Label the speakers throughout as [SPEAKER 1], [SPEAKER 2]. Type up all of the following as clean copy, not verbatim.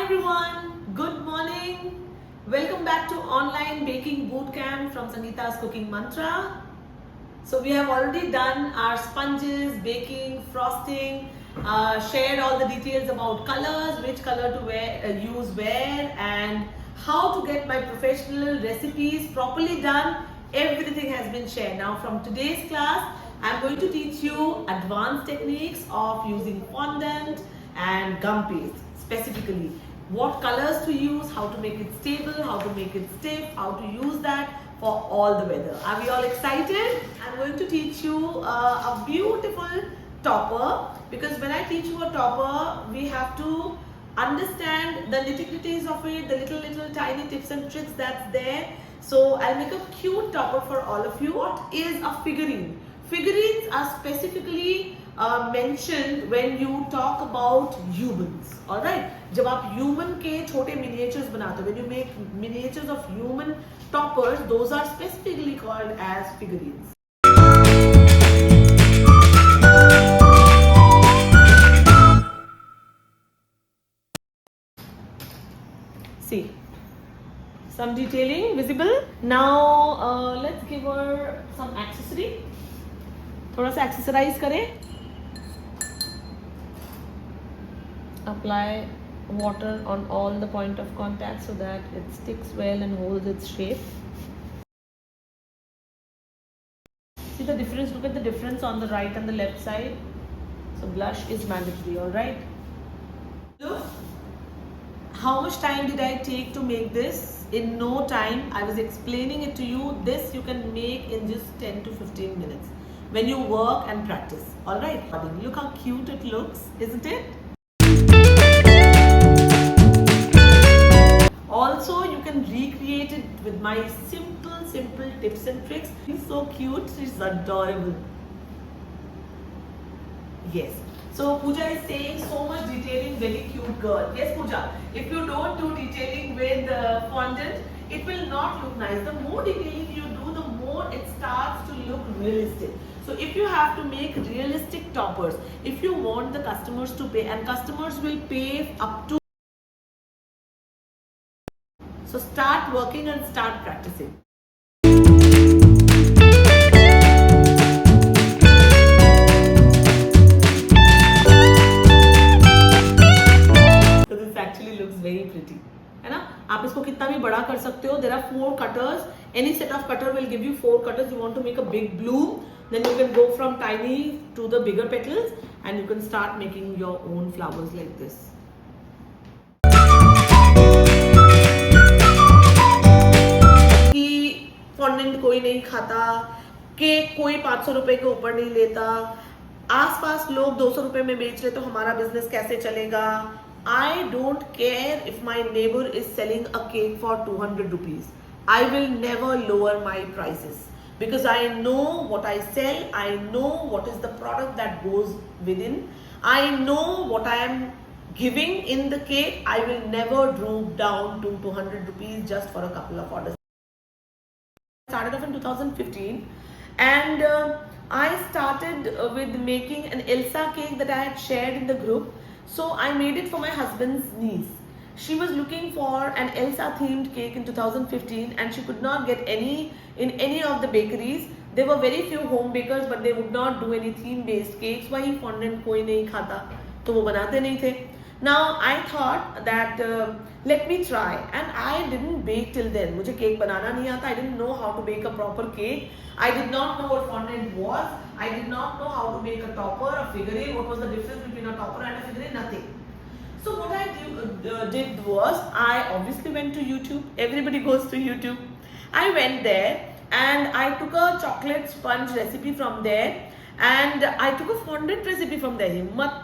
[SPEAKER 1] everyone, good morning. Welcome back to online baking bootcamp from Sangeeta's Cooking Mantra. So we have already done our sponges, baking, frosting, shared all the details about colors, which color to use where, and how to get my professional recipes properly done. Everything has been shared. Now from today's class, I'm going to teach you advanced techniques of using fondant and gum paste specifically. What colors to use, how to make it stable, how to make it stiff, how to use that for all the weather. Are we all excited? I'm going to teach you a beautiful topper, because when I teach you a topper, we have to understand the nitty-gritties of it, the little tiny tips and tricks that's there. So I'll make a cute topper for all of you. What is a figurine? Figurines are specifically mentioned when you talk about humans. All right. जब आप human के छोटे miniatures बनाते हो, when you make miniatures of human toppers, those are specifically called as figurines. See, some detailing visible. Now let's give her some accessory. थोड़ा सा accessorize करें. Apply water on all the point of contact so that it sticks well and holds its shape. See the difference, look at the difference on the right and the left side. So blush is mandatory, alright? Look, how much time did I take to make this? In no time. I was explaining it to you. This you can make in just 10 to 15 minutes when you work and practice, alright? Look how cute it looks, isn't it? Also, you can recreate it with my simple tips and tricks. She's so cute, she's adorable. Yes. So Pooja is saying so much detailing, very cute girl. Yes, Pooja. If you don't do detailing with fondant, it will not look nice. The more detailing you do, the more it starts to look realistic. So if you have to make realistic toppers, if you want the customers to pay, and customers will pay up to, so start working and start practicing. So this actually looks very pretty. है ना? आप इसको कितना भी बड़ा कर सकते हो. There are 4 cutters. Any set of cutter will give you 4 cutters. You want to make a big bloom, then you can go from tiny to the bigger petals, and you can start making your own flowers like this. Fondant कोई नहीं खाता, cake कोई 500 रुपए के ऊपर नहीं लेता, आसपास लोग 200 रुपए में बेच रहे तो हमारा बिजनेस कैसे चलेगा. I don't care if my neighbor is selling a cake for 200 rupees. I will never lower my prices because I know what I sell. I know what is the product that goes within. I know what I am giving in the cake. I will never drop down to 200 rupees just for a couple of orders. Started off in 2015, and I started with making an Elsa cake that I had shared in the group. So I made it for my husband's niece. She was looking for an Elsa themed cake in 2015 and she could not get any in any of the bakeries. There were very few home bakers, but they would not do any theme based cakes. Why fondant koi nahi khata, to wo banate nahi the. Now I thought that let me try, and I didn't bake till then. मुझे cake बनाना नहीं आता. I didn't know how to bake a proper cake. I did not know what fondant was. I did not know how to make a topper, a figurine. What was the difference between a topper and a figurine? Nothing. So what I did was I obviously went to YouTube. Everybody goes to YouTube. I went there and I took a chocolate sponge recipe from there, and I took a fondant recipe from there. Himmat.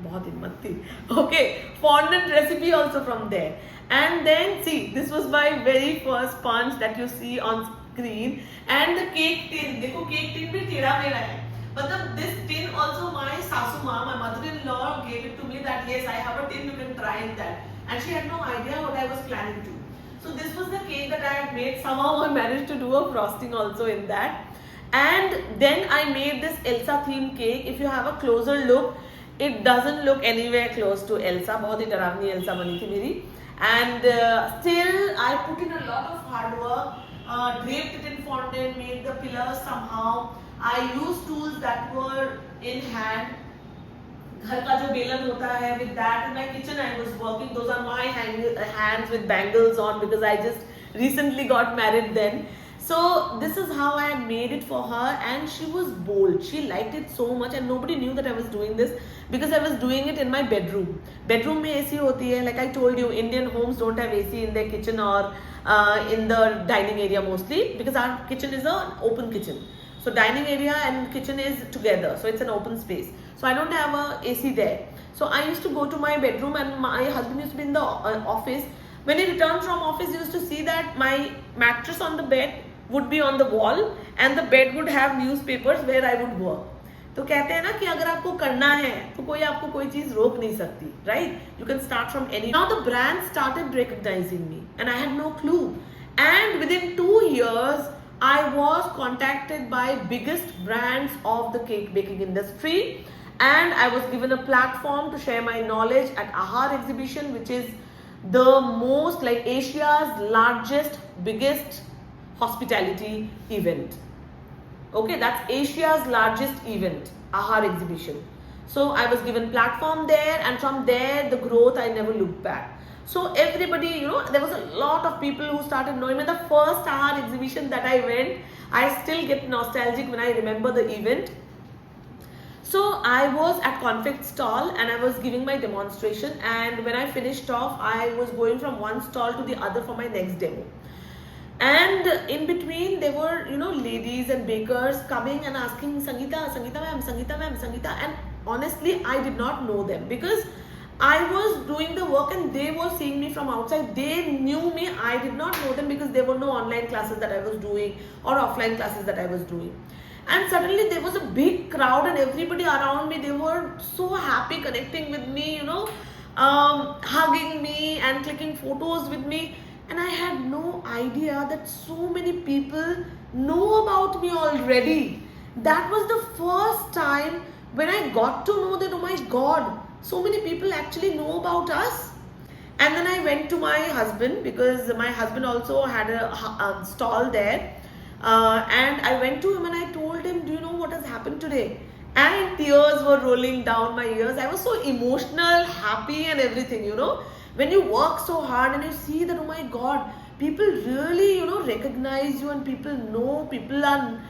[SPEAKER 1] बहुत हिम्मत थी. Okay, fondant recipe also from there. And then see, this was my very first sponge that you see on screen. And the cake tin, देखो cake tin भी टेढ़ा मेढ़ा है. मतलब this tin also my sasu ma, my mother-in-law gave it to me that yes, I have a tin, you can try that. And she had no idea what I was planning to. So this was the cake that I had made. Somehow I managed to do a frosting also in that. And then I made this Elsa themed cake. If you have a closer look, It doesn't look anywhere close to Elsa. बहुत ही डरावनी Elsa बनी थी मेरी. And still I put in a lot of hard work, draped it in fondant, made the pillars somehow. I used tools that were in hand. घर का जो बेलन होता है, with that in my kitchen I was working. Those are my hands with bangles on because I just recently got married then. So this is how I had made it for her, and she was bold. She liked it so much, and nobody knew that I was doing this because I was doing it in my bedroom. Bedroom में AC होती है. Like I told you, Indian homes don't have AC in their kitchen or in the dining area mostly because our kitchen is an open kitchen. So dining area and kitchen is together, so it's an open space. So I don't have a AC there. So I used to go to my bedroom, and my husband used to be in the office. When he returned from office, he used to see that my mattress on the bed would be on the wall and the bed would have newspapers where I would work. तो कहते हैं ना कि अगर आपको करना है तो कोई आपको कोई चीज रोक नहीं सकती, right? You can start from any. Now the brand started recognizing me, and I had no clue. And within 2 years, I was contacted by biggest brands of the cake baking industry, and I was given a platform to share my knowledge at Ahar exhibition, which is the most, like, Asia's largest, biggest hospitality event. Okay, that's Asia's largest event, Ahar exhibition. So I was given platform there, and from there the growth, I never looked back. So everybody, there was a lot of people who started knowing me. The first Ahar exhibition that I went, I still get nostalgic when I remember the event. So I was at Confect stall and I was giving my demonstration, and when I finished off, I was going from one stall to the other for my next demo. And in between, there were, ladies and bakers coming and asking, Sangeeta ma'am, Sangeeta ma'am, Sangeeta. And honestly, I did not know them because I was doing the work and they were seeing me from outside. They knew me. I did not know them because there were no online classes that I was doing or offline classes that I was doing. And suddenly there was a big crowd and everybody around me, they were so happy connecting with me, hugging me and clicking photos with me. And I had no idea that so many people know about me already. That was the first time when I got to know that, oh my God, so many people actually know about us. And then I went to my husband because my husband also had a stall there. And I went to him and I told him, do you know what has happened today? And tears were rolling down my ears. I was so emotional, happy and everything, When you work so hard and you see that, oh my God, people really, recognize you and people know, people are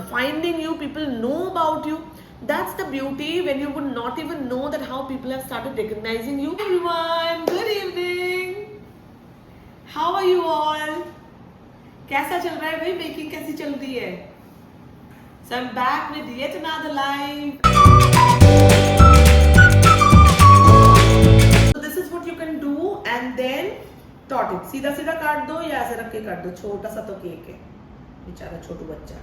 [SPEAKER 1] finding you, people know about you. That's the beauty when you would not even know that how people have started recognizing you. Everyone, good evening. How are you all? कैसा चल रहा है भाई, baking कैसी चल रही है? So I'm back with yet another live. So this is what you can do and then tot it. सीधा सीधा काट दो या ऐसे रख के काट दो, छोटा सा तो केक है, बेचारा छोटू बच्चा.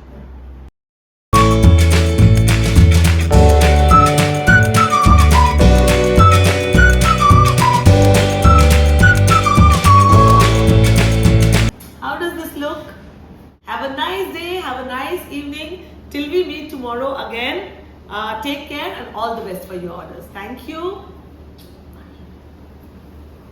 [SPEAKER 1] Have a nice day, have a nice evening. Till we meet tomorrow again. Take care and all the best for your orders. Thank you.